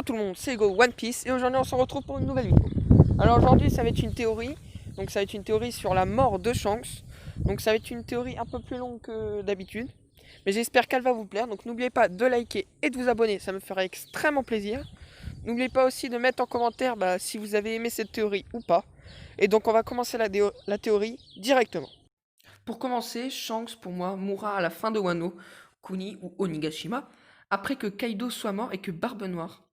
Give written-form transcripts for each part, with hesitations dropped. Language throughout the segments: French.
Hello tout le monde, c'est Hugo One Piece et aujourd'hui on se retrouve pour une nouvelle vidéo. Alors aujourd'hui ça va être une théorie, donc ça va être une théorie sur la mort de Shanks. Donc ça va être une théorie un peu plus longue que d'habitude, mais j'espère qu'elle va vous plaire. Donc n'oubliez pas de liker et de vous abonner, ça me ferait extrêmement plaisir. N'oubliez pas aussi de mettre en commentaire si vous avez aimé cette théorie ou pas. Et donc on va commencer la théorie directement. Pour commencer, Shanks pour moi mourra à la fin de Wano, Kuni ou Onigashima, après que Kaido soit mort et que Barbe Noire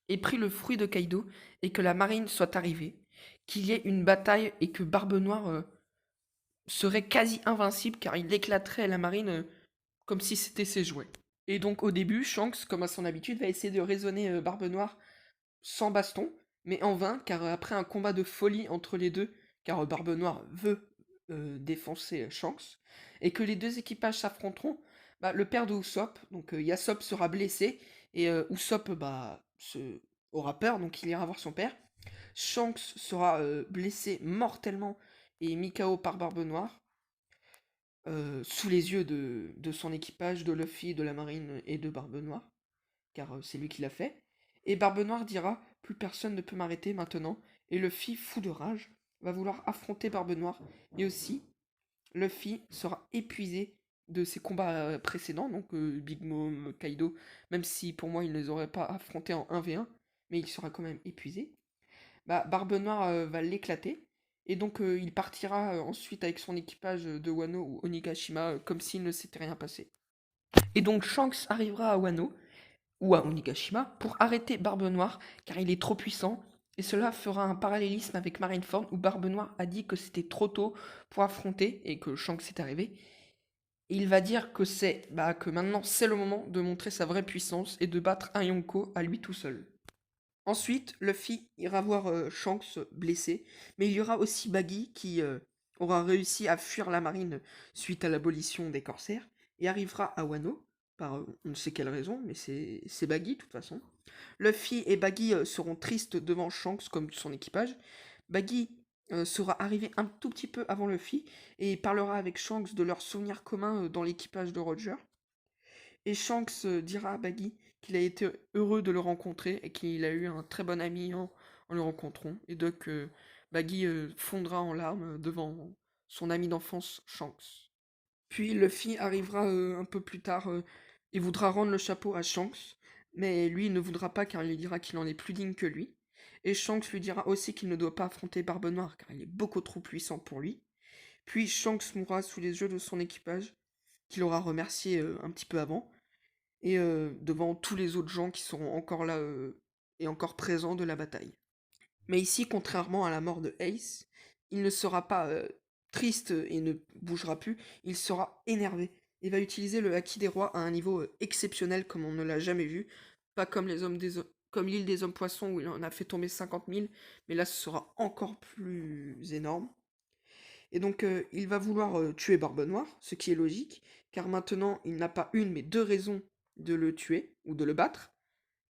ait pris le fruit de Kaido et que la marine soit arrivée, qu'il y ait une bataille et que Barbe Noire serait quasi invincible car il éclaterait la marine comme si c'était ses jouets. Et donc au début, Shanks, comme à son habitude, va essayer de raisonner Barbe Noire sans baston, mais en vain car après un combat de folie entre les deux, car Barbe Noire veut défoncer Shanks, et que les deux équipages s'affronteront, le père de Usopp, donc Yasop sera blessé, et Usopp aura peur, donc il ira voir son père. Shanks sera blessé mortellement et mis KO par Barbe Noire, sous les yeux de son équipage, de Luffy, de la marine et de Barbe Noire, car c'est lui qui l'a fait. Et Barbe Noire dira plus personne ne peut m'arrêter maintenant, et Luffy, fou de rage, va vouloir affronter Barbe Noire, et aussi Luffy sera épuisé de ses combats précédents, donc Big Mom, Kaido, même si pour moi il ne les aurait pas affrontés en 1v1, mais il sera quand même épuisé. Barbe Noire va l'éclater, et donc il partira ensuite avec son équipage de Wano ou Onigashima comme s'il ne s'était rien passé. Et donc Shanks arrivera à Wano, ou à Onigashima, pour arrêter Barbe Noire, car il est trop puissant, et cela fera un parallélisme avec Marineford, où Barbe Noire a dit que c'était trop tôt pour affronter, et que Shanks est arrivé. Et il va dire que que maintenant c'est le moment de montrer sa vraie puissance et de battre un Yonko à lui tout seul. Ensuite, Luffy ira voir Shanks blessé, mais il y aura aussi Baggy qui aura réussi à fuir la marine suite à l'abolition des corsaires et arrivera à Wano, par on ne sait quelle raison, mais c'est Baggy de toute façon. Luffy et Baggy seront tristes devant Shanks comme son équipage. Baggy sera arrivé un tout petit peu avant Luffy et parlera avec Shanks de leurs souvenirs communs dans l'équipage de Roger. Et Shanks dira à Baggy qu'il a été heureux de le rencontrer et qu'il a eu un très bon ami en le rencontrant. Et donc Baggy fondra en larmes devant son ami d'enfance Shanks. Puis Luffy arrivera un peu plus tard et voudra rendre le chapeau à Shanks, mais lui il ne voudra pas car il lui dira qu'il en est plus digne que lui. Et Shanks lui dira aussi qu'il ne doit pas affronter Barbe Noire car il est beaucoup trop puissant pour lui. Puis Shanks mourra sous les yeux de son équipage, qu'il aura remercié un petit peu avant, et devant tous les autres gens qui seront encore là et encore présents de la bataille. Mais ici, contrairement à la mort de Ace, il ne sera pas triste et ne bougera plus, il sera énervé et va utiliser le Haki des rois à un niveau exceptionnel comme on ne l'a jamais vu, pas comme comme l'île des hommes poissons où il en a fait tomber 50 000, mais là ce sera encore plus énorme. Et donc il va vouloir tuer Barbe Noire, ce qui est logique, car maintenant il n'a pas une mais deux raisons de le tuer ou de le battre,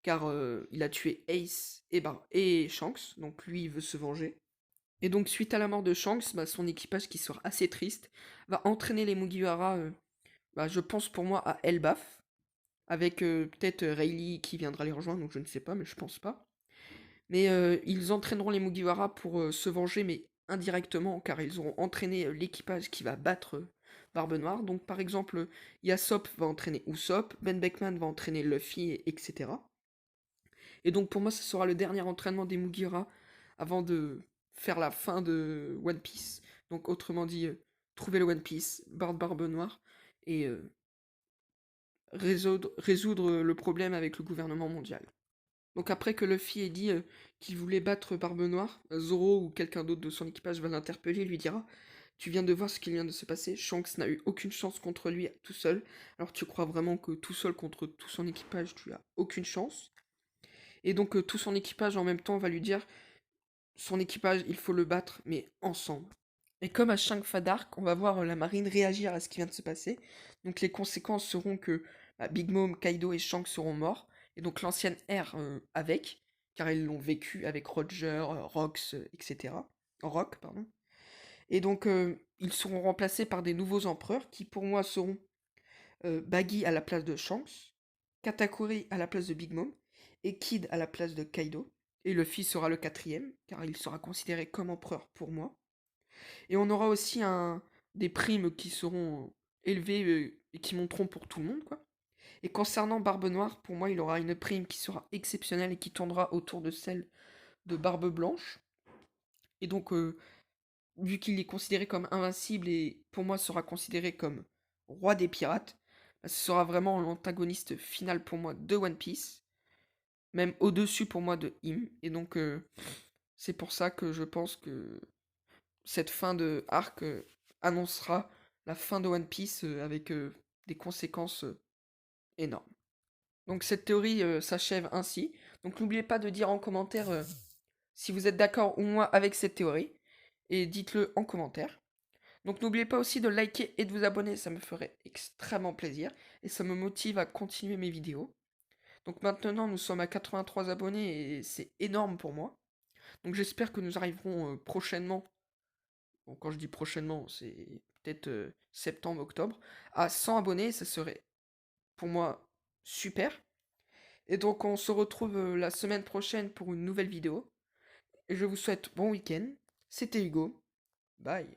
car il a tué Ace et Shanks, donc lui il veut se venger. Et donc suite à la mort de Shanks, son équipage qui sera assez triste, va entraîner les Mugiwara, je pense pour moi à Elbaf, avec peut-être Rayleigh qui viendra les rejoindre, donc je ne sais pas, mais je pense pas. Mais ils entraîneront les Mugiwara pour se venger, mais indirectement, car ils auront entraîné l'équipage qui va battre Barbe Noire. Donc par exemple, Yasop va entraîner Usopp, Ben Beckman va entraîner Luffy, etc. Et donc pour moi, ce sera le dernier entraînement des Mugiwara avant de faire la fin de One Piece. Donc autrement dit, trouver le One Piece, Barbe Noire, et résoudre le problème avec le gouvernement mondial. Donc après que Luffy ait dit qu'il voulait battre Barbe Noire, Zoro ou quelqu'un d'autre de son équipage va l'interpeller et lui dira: Tu viens de voir ce qui vient de se passer, Shanks n'a eu aucune chance contre lui tout seul, alors tu crois vraiment que tout seul contre tout son équipage, tu as aucune chance. Et donc tout son équipage en même temps va lui dire: Son équipage, il faut le battre, mais ensemble. Et comme à chaque fin d'arc, on va voir la marine réagir à ce qui vient de se passer. Donc les conséquences seront que Big Mom, Kaido et Shanks seront morts. Et donc l'ancienne ère avec, car ils l'ont vécu avec Roger, Rox, etc. Rock, pardon. Et donc ils seront remplacés par des nouveaux empereurs qui pour moi seront Baggy à la place de Shanks, Katakuri à la place de Big Mom, et Kid à la place de Kaido. Et Luffy sera le 4e, car il sera considéré comme empereur pour moi. Et on aura aussi des primes qui seront élevées et qui monteront pour tout le monde, quoi. Et concernant Barbe Noire, pour moi, il aura une prime qui sera exceptionnelle et qui tournera autour de celle de Barbe Blanche. Et donc, vu qu'il est considéré comme invincible et pour moi sera considéré comme roi des pirates, bah, ce sera vraiment l'antagoniste final pour moi de One Piece, même au-dessus pour moi de Him. Et donc, c'est pour ça que je pense que cette fin de arc annoncera la fin de One Piece avec des conséquences énormes. Donc cette théorie s'achève ainsi. Donc n'oubliez pas de dire en commentaire si vous êtes d'accord ou moi avec cette théorie. Et dites-le en commentaire. Donc n'oubliez pas aussi de liker et de vous abonner, ça me ferait extrêmement plaisir. Et ça me motive à continuer mes vidéos. Donc maintenant nous sommes à 83 abonnés et c'est énorme pour moi. Donc j'espère que nous arriverons prochainement, bon, quand je dis prochainement c'est peut-être septembre, octobre, à 100 abonnés, ça serait pour moi super. Et donc on se retrouve la semaine prochaine pour une nouvelle vidéo. Et je vous souhaite bon week-end. C'était Hugo. Bye.